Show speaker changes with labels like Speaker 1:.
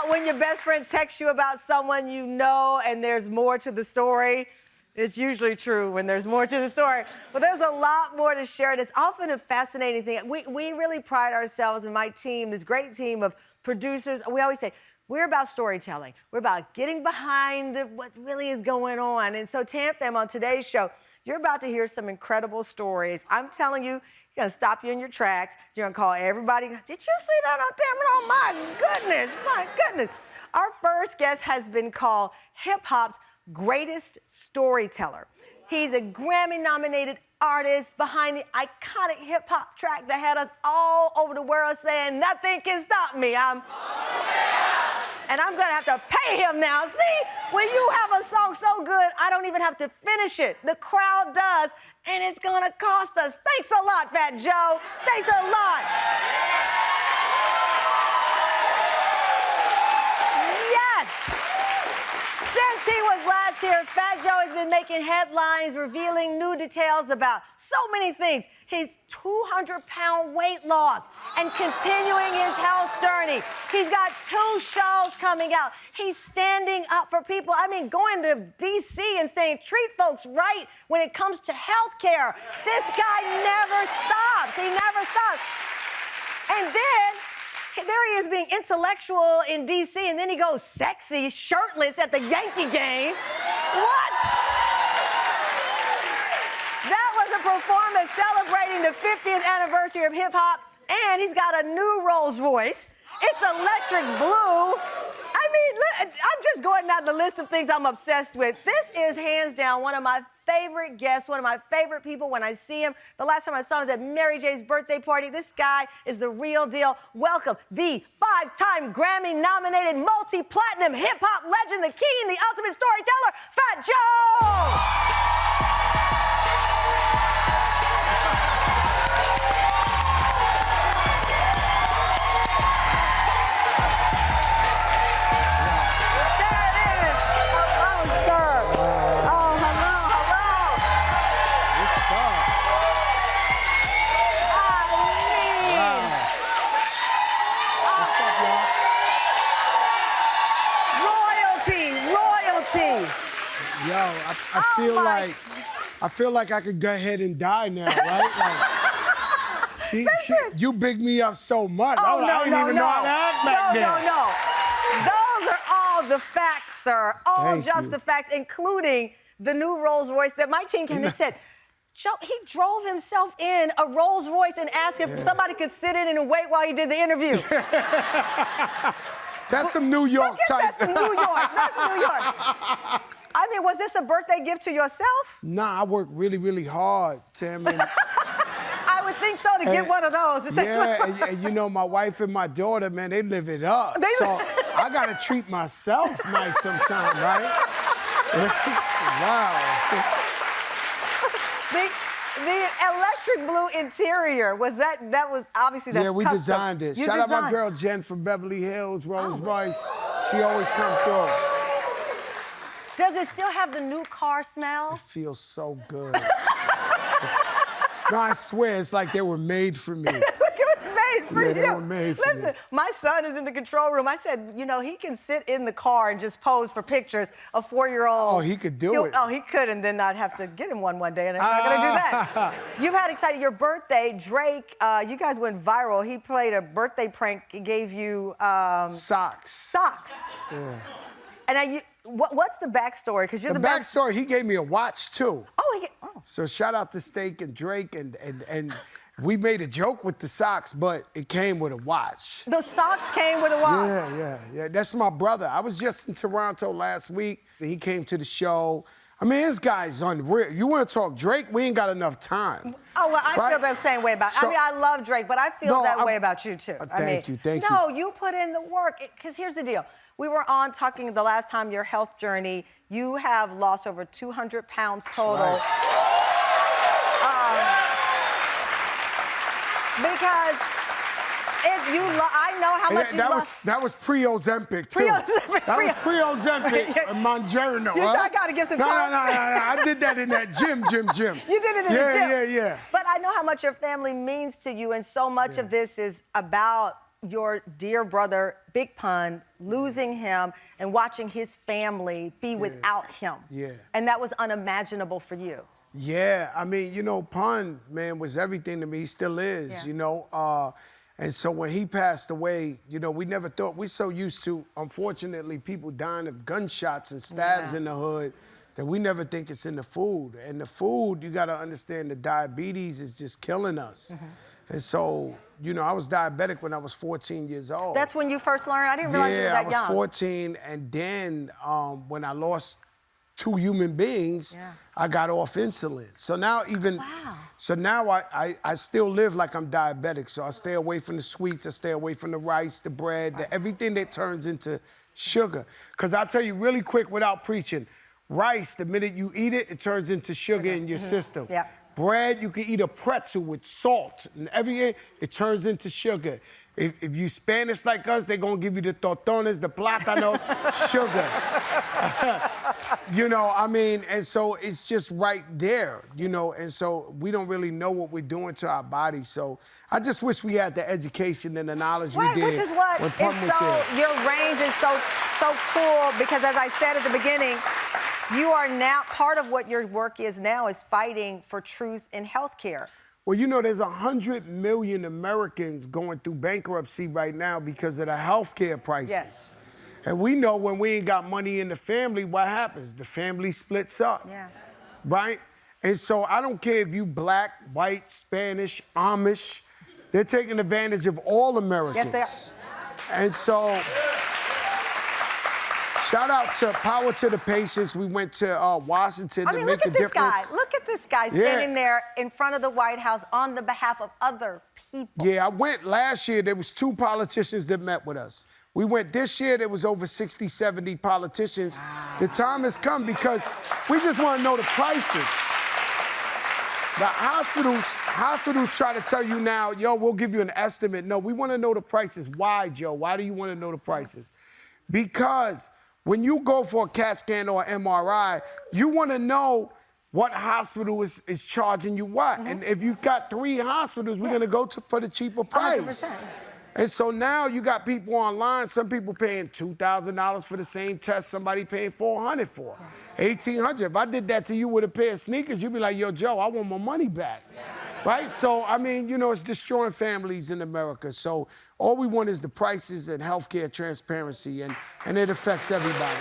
Speaker 1: when your best friend texts you about someone you know and there's more to the story, it's usually true when there's more to the story. But there's a lot more to share. It's often a fascinating thing. We really pride ourselves in my team, this great team of producers. We always say, we're about storytelling. We're about getting behind what really is going on. And so, Tam Fam, on today's show, you're about to hear some incredible stories. I'm telling you, it's gonna stop you in your tracks. You're gonna call everybody. Did you see that on Tamron? My goodness. Our first guest has been called hip-hop's greatest storyteller. He's a Grammy-nominated artist behind the iconic hip-hop track that had us all over the world saying, nothing can stop me. And I'm gonna have to pay him now. See, when you have a song so good, I don't even have to finish it. The crowd does, and it's gonna cost us. Thanks a lot, Fat Joe. Thanks a lot. Yes. Since he was last here, Fat Joe has been making headlines, revealing new details about so many things. His 200-pound weight loss and continuing his health journey. He's got 2 shows coming out. He's standing up for people. I mean, going to D.C. and saying, treat folks right when it comes to health care. This guy never stops. He never stops. And then, there he is being intellectual in D.C., and then he goes sexy, shirtless at the Yankee game. What? That was a performance celebrating the 50th anniversary of hip-hop, and he's got a new Rolls Royce. It's electric blue. I mean, I'm just going down the list of things I'm obsessed with. This is hands down one of my favorite guests, one of my favorite people when I see him. The last time I saw him was at Mary J's birthday party. This guy is the real deal. Welcome, the 5-time Grammy-nominated multi-platinum hip-hop legend, the king, the ultimate storyteller, Fat Joe!
Speaker 2: Yo, I feel like I could go ahead and die now, right? Like, you bigged me up so much.
Speaker 1: Oh,
Speaker 2: I didn't even know how to act back then.
Speaker 1: No. Those are all the facts, sir. Just the facts, including the new Rolls Royce that my team came in and said, Joe, he drove himself in a Rolls Royce and asked if somebody could sit in and wait while he did the interview.
Speaker 2: That's some New York type.
Speaker 1: That's some New York. That's New York. I mean, was this a birthday gift to yourself?
Speaker 2: Nah, I worked really, really hard, Tim.
Speaker 1: I would think so, to get one of those.
Speaker 2: And you know, my wife and my daughter, man, they live it up. So I got to treat myself nice sometime, right? Wow.
Speaker 1: The electric blue interior, was that was obviously that's
Speaker 2: Yeah, we
Speaker 1: custom.
Speaker 2: Designed it. Shout out my girl Jen from Beverly Hills, Rolls Royce. She always comes through.
Speaker 1: Does it still have the new car smell?
Speaker 2: It feels so good. No, I swear, it's like they were made for me.
Speaker 1: It's like it was made for you.
Speaker 2: They were made for me.
Speaker 1: Listen, my son is in the control room. I said, you know, he can sit in the car and just pose for pictures. A 4-year-old.
Speaker 2: Oh, he could do it.
Speaker 1: Oh, he could, and then I'd have to get him one day, and I'm not gonna do that. You've had exciting, your birthday, Drake, you guys went viral. He played a birthday prank. He gave you...
Speaker 2: Socks.
Speaker 1: Socks.
Speaker 2: Yeah.
Speaker 1: And what's the backstory? Because you're the best.
Speaker 2: Backstory, he gave me a watch, too.
Speaker 1: Oh,
Speaker 2: So shout out to Steak and Drake, and we made a joke with the socks, but it came with a watch.
Speaker 1: The socks came with a watch?
Speaker 2: Yeah. That's my brother. I was just in Toronto last week. He came to the show. I mean, this guy's unreal. You want to talk Drake? We ain't got enough time.
Speaker 1: Oh, well, I feel the same way about... I mean, I love Drake, but I feel that way about you, too.
Speaker 2: Thank you.
Speaker 1: No, you put in the work. Because here's the deal. We were on talking the last time, your health journey. You have lost over 200 pounds total.
Speaker 2: Right.
Speaker 1: Because if you, I know how much you lost.
Speaker 2: That was pre-Ozempic, too. That was pre-Ozempic and Mounjaro.
Speaker 1: I got to get some
Speaker 2: No. I did that in that gym. You
Speaker 1: did it in the gym?
Speaker 2: Yeah.
Speaker 1: But I know how much your family means to you, and so much of this is about your dear brother, Big Pun, losing him and watching his family be without him.
Speaker 2: Yeah.
Speaker 1: And that was unimaginable for you.
Speaker 2: Yeah, I mean, you know, Pun, man, was everything to me. He still is,
Speaker 1: Yeah.
Speaker 2: you know. And so when he passed away, you know, we never thought, we're so used to, unfortunately, people dying of gunshots and stabs in the hood that we never think it's in the food. And the food, you gotta understand, the diabetes is just killing us. And so, you know, I was diabetic when I was 14 years old.
Speaker 1: That's when you first learned? I didn't realize you were that young.
Speaker 2: Yeah, I was 14, and then when I lost 2 human beings, I got off insulin. So now so now I still live like I'm diabetic. So I stay away from the sweets, I stay away from the rice, the bread, everything that turns into sugar. Because I'll tell you really quick without preaching, rice, the minute you eat it, it turns into sugar in your system.
Speaker 1: Yeah.
Speaker 2: Bread, you can eat a pretzel with salt, and everything, it turns into sugar. If you Spanish like us, they're gonna give you the totones, the plátanos, sugar. You know, I mean, and so it's just right there, you know, and so we don't really know what we're doing to our bodies. So I just wish we had the education and the knowledge we did.
Speaker 1: Which is what
Speaker 2: when
Speaker 1: is
Speaker 2: Pun was here.
Speaker 1: your range is so cool, because as I said at the beginning, you are now, part of what your work is now is fighting for truth in healthcare.
Speaker 2: Well, you know, there's 100 million Americans going through bankruptcy right now because of the healthcare prices.
Speaker 1: Yes.
Speaker 2: And we know when we ain't got money in the family, what happens? The family splits up.
Speaker 1: Yeah.
Speaker 2: Right? And so I don't care if you black, white, Spanish, Amish, they're taking advantage of all Americans.
Speaker 1: Yes, they are.
Speaker 2: And so, shout out to Power to the Patients. We went to Washington to make a difference.
Speaker 1: Look at this guy. Look at this guy standing there in front of the White House on the behalf of other people.
Speaker 2: Yeah, I went last year. There was 2 politicians that met with us. We went this year, there was over 60, 70 politicians. Wow. The time has come because we just want to know the prices. The hospitals try to tell you now, yo, we'll give you an estimate. No, we want to know the prices. Why, Joe? Why do you want to know the prices? Because when you go for a CAT scan or MRI, you want to know what hospital is charging you what. And if you got 3 hospitals, we're going to go for the cheaper price.
Speaker 1: 100%.
Speaker 2: And so now you got people online, some people paying $2,000 for the same test, somebody paying $400 for, $1,800. If I did that to you with a pair of sneakers, you'd be like, yo, Joe, I want my money back. Right? So, I mean, you know, it's destroying families in America. So all we want is the prices and healthcare transparency, and it affects everybody.